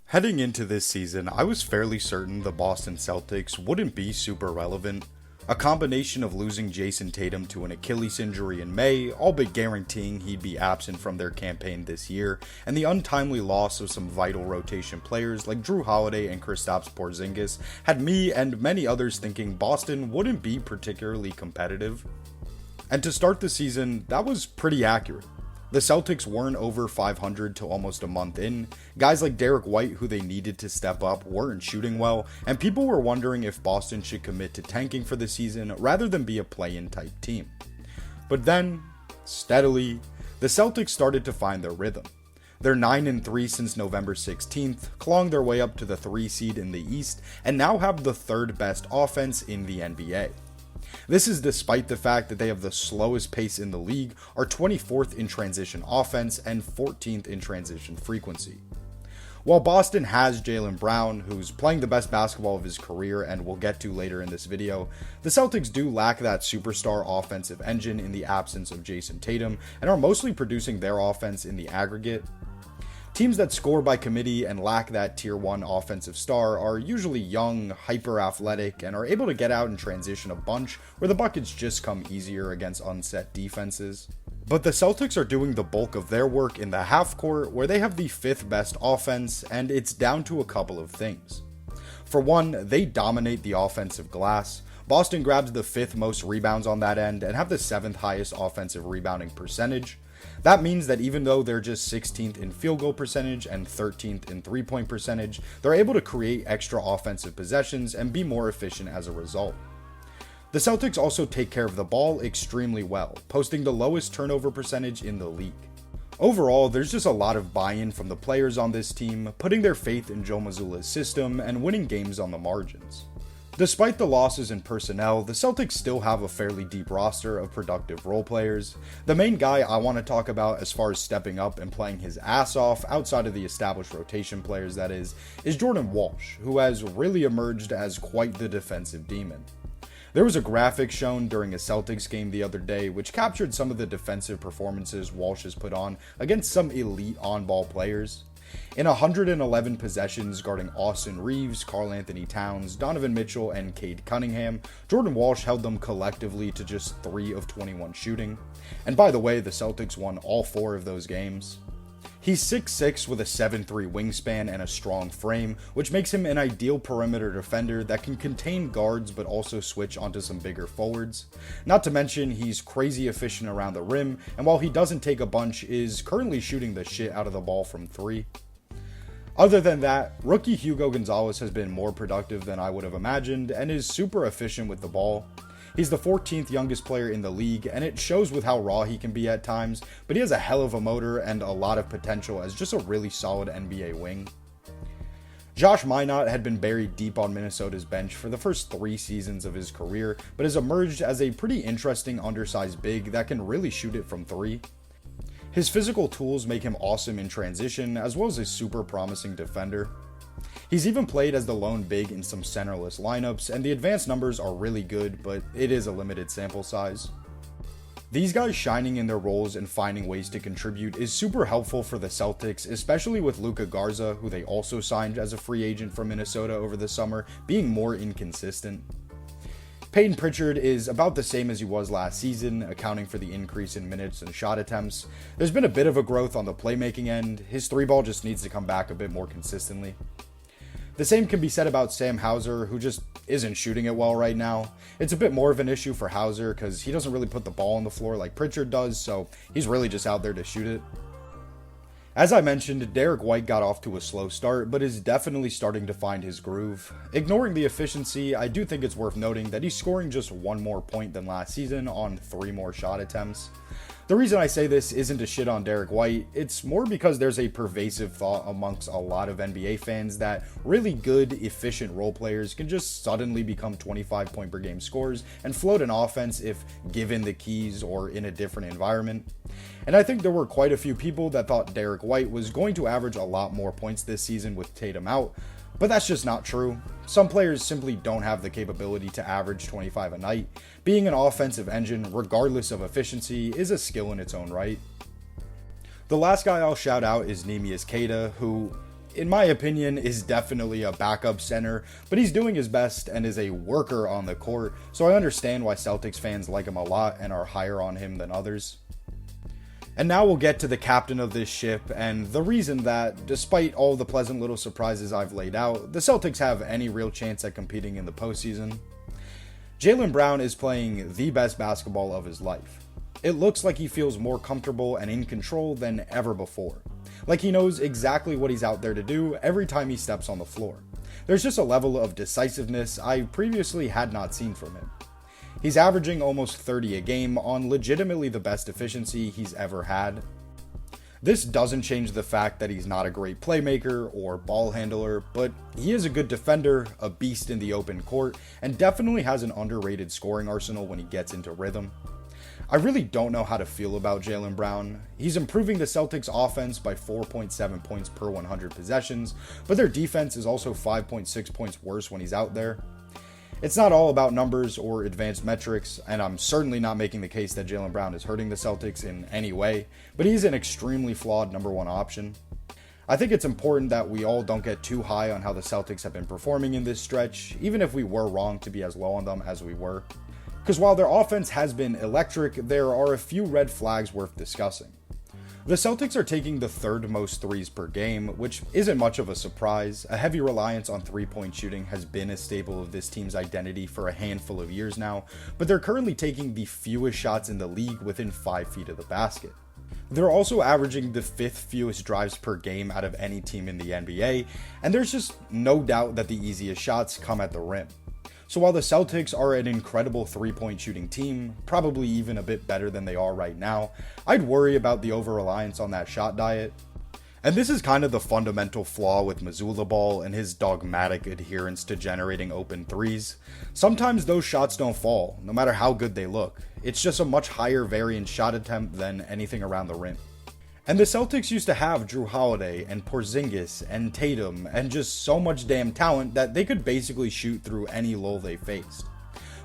Heading into this season, I was fairly certain the Boston Celtics wouldn't be super relevant. A combination of losing Jason Tatum to an Achilles injury in May, all but guaranteeing he'd be absent from their campaign this year, and the untimely loss of some vital rotation players like Drew Holiday and Kristaps Porzingis had me and many others thinking Boston wouldn't be particularly competitive. And to start the season, that was pretty accurate. The Celtics weren't over 500 till almost a month in, guys like Derek White who they needed to step up weren't shooting well, and people were wondering if Boston should commit to tanking for the season rather than be a play-in type team. But then, steadily, the Celtics started to find their rhythm. They're 9-3 since November 16th, clawing their way up to the 3 seed in the East, and now have the third best offense in the NBA. This is despite the fact that they have the slowest pace in the league, are 24th in transition offense, and 14th in transition frequency. While Boston has Jaylen Brown, who's playing the best basketball of his career and we'll get to later in this video, the Celtics do lack that superstar offensive engine in the absence of Jason Tatum, and are mostly producing their offense in the aggregate. Teams that score by committee and lack that tier 1 offensive star are usually young, hyper-athletic, and are able to get out and transition a bunch where the buckets just come easier against unset defenses. But the Celtics are doing the bulk of their work in the half court where they have the 5th best offense, and it's down to a couple of things. For one, they dominate the offensive glass. Boston grabs the 5th most rebounds on that end and have the 7th highest offensive rebounding percentage. That means that even though they're just 16th in field goal percentage and 13th in 3-point percentage, they're able to create extra offensive possessions and be more efficient as a result. The Celtics also take care of the ball extremely well, posting the lowest turnover percentage in the league. Overall, there's just a lot of buy-in from the players on this team, putting their faith in Joe Mazzulla's system and winning games on the margins. Despite the losses in personnel, the Celtics still have a fairly deep roster of productive role players. The main guy I want to talk about as far as stepping up and playing his ass off, outside of the established rotation players that is Jordan Walsh, who has really emerged as quite the defensive demon. There was a graphic shown during a Celtics game the other day which captured some of the defensive performances Walsh has put on against some elite on-ball players. In 111 possessions guarding Austin Reeves, Karl Anthony Towns, Donovan Mitchell, and Cade Cunningham, Jordan Walsh held them collectively to just 3 of 21 shooting. And by the way, the Celtics won all 4 of those games. He's 6'6" with a 7'3" wingspan and a strong frame, which makes him an ideal perimeter defender that can contain guards but also switch onto some bigger forwards. Not to mention, he's crazy efficient around the rim, and while he doesn't take a bunch, is currently shooting the shit out of the ball from 3. Other than that, rookie Hugo Gonzalez has been more productive than I would have imagined and is super efficient with the ball. He's the 14th youngest player in the league, and it shows with how raw he can be at times, but he has a hell of a motor and a lot of potential as just a really solid NBA wing. Josh Minott had been buried deep on Minnesota's bench for the first 3 seasons of his career, but has emerged as a pretty interesting undersized big that can really shoot it from 3. His physical tools make him awesome in transition, as well as a super promising defender. He's even played as the lone big in some centerless lineups, and the advanced numbers are really good, but it is a limited sample size. These guys shining in their roles and finding ways to contribute is super helpful for the Celtics, especially with Luka Garza, who they also signed as a free agent from Minnesota over the summer, being more inconsistent. Peyton Pritchard is about the same as he was last season, accounting for the increase in minutes and shot attempts. There's been a bit of a growth on the playmaking end. His 3-ball just needs to come back a bit more consistently. The same can be said about Sam Hauser, who just isn't shooting it well right now. It's a bit more of an issue for Hauser because he doesn't really put the ball on the floor like Pritchard does, so he's really just out there to shoot it. As I mentioned, Derek White got off to a slow start, but is definitely starting to find his groove. Ignoring the efficiency, I do think it's worth noting that he's scoring just 1 more point than last season on 3 more shot attempts. The reason I say this isn't to shit on Derek White, it's more because there's a pervasive thought amongst a lot of NBA fans that really good, efficient role players can just suddenly become 25 point per game scorers and float an offense if given the keys or in a different environment. And I think there were quite a few people that thought Derek White was going to average a lot more points this season with Tatum out, but that's just not true. Some players simply don't have the capability to average 25 a night. Being an offensive engine, regardless of efficiency, is a skill in its own right. The last guy I'll shout out is Neemias Queta, who in my opinion, is definitely a backup center, but he's doing his best and is a worker on the court, so I understand why Celtics fans like him a lot and are higher on him than others. And now we'll get to the captain of this ship, and the reason that, despite all the pleasant little surprises I've laid out, the Celtics have any real chance at competing in the postseason. Jaylen Brown is playing the best basketball of his life. It looks like he feels more comfortable and in control than ever before. Like he knows exactly what he's out there to do every time he steps on the floor. There's just a level of decisiveness I previously had not seen from him. He's averaging almost 30 a game on legitimately the best efficiency he's ever had. This doesn't change the fact that he's not a great playmaker or ball handler, but he is a good defender, a beast in the open court, and definitely has an underrated scoring arsenal when he gets into rhythm. I really don't know how to feel about Jaylen Brown. He's improving the Celtics offense by 4.7 points per 100 possessions, but their defense is also 5.6 points worse when he's out there. It's not all about numbers or advanced metrics, and I'm certainly not making the case that Jaylen Brown is hurting the Celtics in any way, but he's an extremely flawed number one option. I think it's important that we all don't get too high on how the Celtics have been performing in this stretch, even if we were wrong to be as low on them as we were. Because while their offense has been electric, there are a few red flags worth discussing. The Celtics are taking the third most threes per game, which isn't much of a surprise. A heavy reliance on three-point shooting has been a staple of this team's identity for a handful of years now, but they're currently taking the fewest shots in the league within 5 feet of the basket. They're also averaging the 5th fewest drives per game out of any team in the NBA, and there's just no doubt that the easiest shots come at the rim. So while the Celtics are an incredible three-point shooting team, probably even a bit better than they are right now, I'd worry about the over-reliance on that shot diet. And this is kind of the fundamental flaw with Mazzulla Ball and his dogmatic adherence to generating open threes. Sometimes those shots don't fall, no matter how good they look. It's just a much higher variance shot attempt than anything around the rim. And the Celtics used to have Drew Holiday and Porzingis and Tatum and just so much damn talent that they could basically shoot through any lull they faced.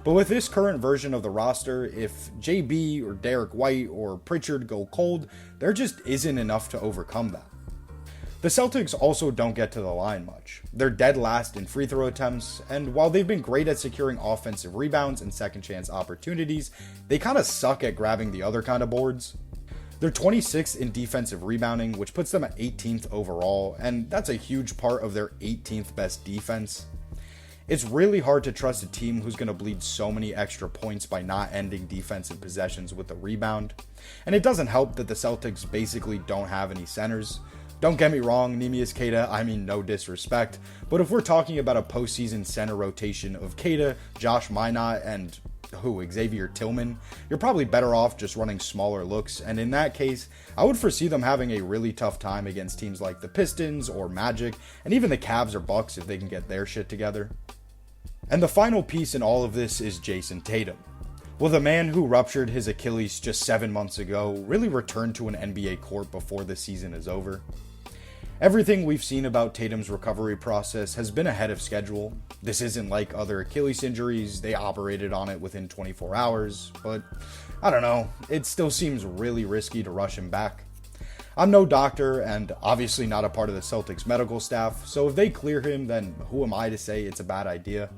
But with this current version of the roster, if JB or Derek White or Pritchard go cold, there just isn't enough to overcome that. The Celtics also don't get to the line much. They're dead last in free throw attempts, and while they've been great at securing offensive rebounds and second chance opportunities, they kind of suck at grabbing the other kind of boards. They're 26th in defensive rebounding, which puts them at 18th overall, and that's a huge part of their 18th best defense. It's really hard to trust a team who's going to bleed so many extra points by not ending defensive possessions with a rebound. And it doesn't help that the Celtics basically don't have any centers. Don't get me wrong, Neemias Queta, I mean no disrespect, but if we're talking about a postseason center rotation of Queta, Josh Minott, and Xavier Tillman, you're probably better off just running smaller looks, and in that case, I would foresee them having a really tough time against teams like the Pistons or Magic, and even the Cavs or Bucks if they can get their shit together. And the final piece in all of this is Jason Tatum. Will the man who ruptured his Achilles just 7 months ago really return to an NBA court before the season is over? Everything we've seen about Tatum's recovery process has been ahead of schedule. This isn't like other Achilles injuries, they operated on it within 24 hours, but I don't know, it still seems really risky to rush him back. I'm no doctor and obviously not a part of the Celtics medical staff, so if they clear him, then who am I to say it's a bad idea?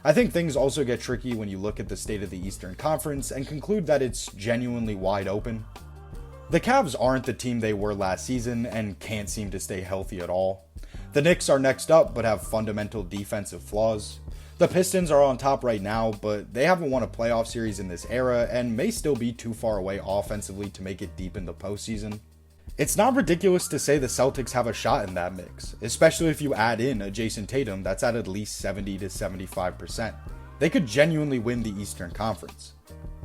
I think things also get tricky when you look at the state of the Eastern Conference and conclude that it's genuinely wide open. The Cavs aren't the team they were last season and can't seem to stay healthy at all. The Knicks are next up but have fundamental defensive flaws. The Pistons are on top right now, but they haven't won a playoff series in this era and may still be too far away offensively to make it deep in the postseason. It's not ridiculous to say the Celtics have a shot in that mix, especially if you add in a Jason Tatum that's at least 70 to 75%. They could genuinely win the Eastern Conference.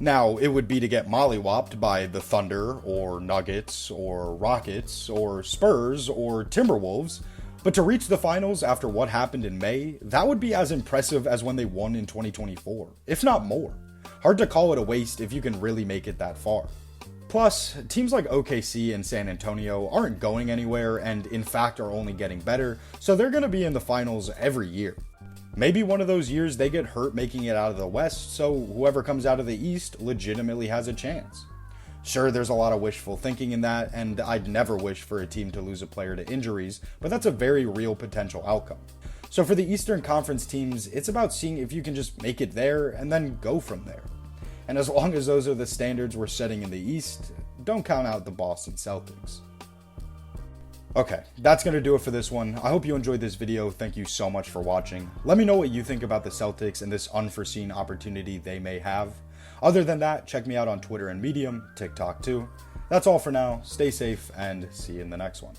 Now, it would be to get mollywopped by the Thunder, or Nuggets, or Rockets, or Spurs, or Timberwolves, but to reach the finals after what happened in May, that would be as impressive as when they won in 2024, if not more. Hard to call it a waste if you can really make it that far. Plus, teams like OKC and San Antonio aren't going anywhere and in fact are only getting better, so they're going to be in the finals every year. Maybe one of those years they get hurt making it out of the West, so whoever comes out of the East legitimately has a chance. Sure, there's a lot of wishful thinking in that, and I'd never wish for a team to lose a player to injuries, but that's a very real potential outcome. So for the Eastern Conference teams, it's about seeing if you can just make it there and then go from there. And as long as those are the standards we're setting in the East, don't count out the Boston Celtics. Okay, that's going to do it for this one. I hope you enjoyed this video. Thank you so much for watching. Let me know what you think about the Celtics and this unforeseen opportunity they may have. Other than that, check me out on Twitter and Medium, TikTok too. That's all for now. Stay safe and see you in the next one.